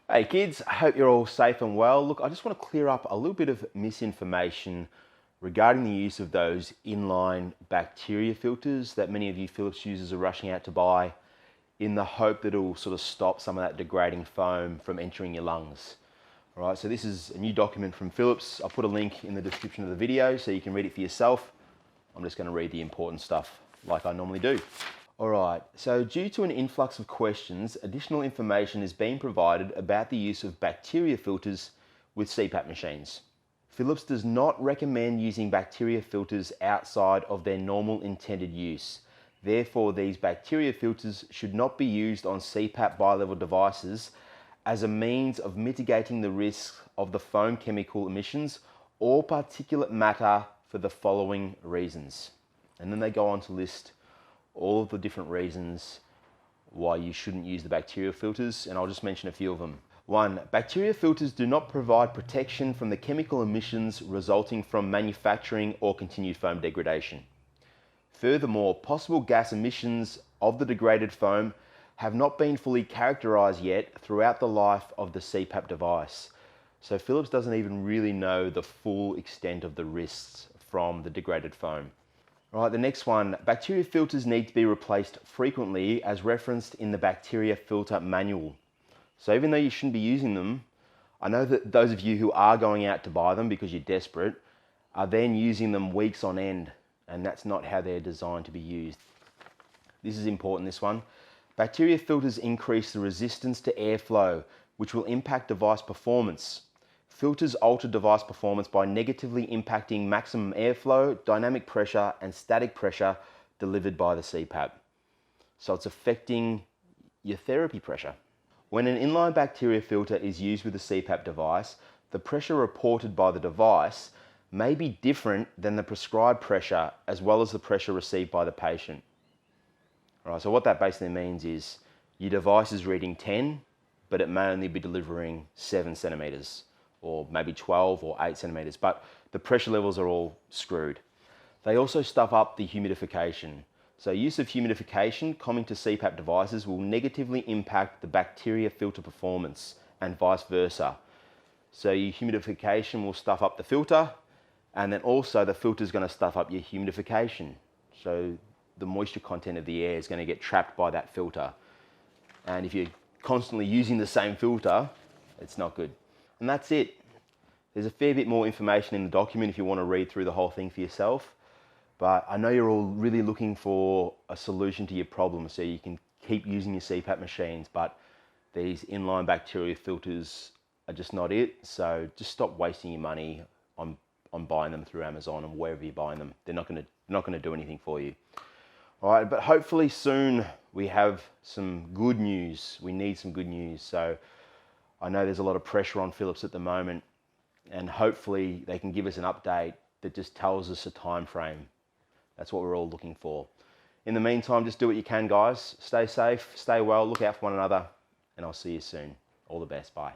Hey kids, I hope you're all safe and well. Look, I just want to clear up a little bit of misinformation regarding the use of those inline bacteria filters that many of you Philips users are rushing out to buy in the hope that it will sort of stop some of that degrading foam from entering your lungs. All right, so this is a new document from Philips. I'll put a link in the description of the video so you can read it for yourself. I'm just going to read the important stuff like I normally do. Alright, so due to an influx of questions, additional information is being provided about the use of bacteria filters with CPAP machines. Philips does not recommend using bacteria filters outside of their normal intended use. Therefore, these bacteria filters should not be used on CPAP bilevel devices as a means of mitigating the risk of the foam chemical emissions or particulate matter for the following reasons. And then they go on to list all of the different reasons why you shouldn't use the bacterial filters, and I'll just mention a few of them. 1. Bacteria filters do not provide protection from the chemical emissions resulting from manufacturing or continued foam degradation. Furthermore, possible gas emissions of the degraded foam have not been fully characterized yet throughout the life of the CPAP device. So Philips doesn't even really know the full extent of the risks from the degraded foam. Right, the next one, bacteria filters need to be replaced frequently as referenced in the bacteria filter manual. So even though you shouldn't be using them, I know that those of you who are going out to buy them because you're desperate are then using them weeks on end, and that's not how they're designed to be used. This is important, this one. Bacteria filters increase the resistance to airflow, which will impact device performance. Filters alter device performance by negatively impacting maximum airflow, dynamic pressure, and static pressure delivered by the CPAP. So it's affecting your therapy pressure. When an inline bacteria filter is used with a CPAP device, the pressure reported by the device may be different than the prescribed pressure as well as the pressure received by the patient. All right, so what that basically means is your device is reading 10, but it may only be delivering 7 centimeters. Or maybe 12 or 8 centimeters, but the pressure levels are all screwed. They also stuff up the humidification. So use of humidification coming to CPAP devices will negatively impact the bacteria filter performance and vice versa. So your humidification will stuff up the filter, and then also the filter is going to stuff up your humidification. So the moisture content of the air is going to get trapped by that filter. And if you're constantly using the same filter, it's not good. And that's it. There's a fair bit more information in the document if you want to read through the whole thing for yourself. But I know you're all really looking for a solution to your problem so you can keep using your CPAP machines, but these inline bacteria filters are just not it. So just stop wasting your money on buying them through Amazon and wherever you're buying them. They're not going to do anything for you. All right, but hopefully soon we have some good news. We need some good news. So I know there's a lot of pressure on Philips at the moment, and hopefully they can give us an update that just tells us a time frame. That's what we're all looking for. In the meantime, just do what you can, guys. Stay safe, stay well, look out for one another, and I'll see you soon. All the best. Bye.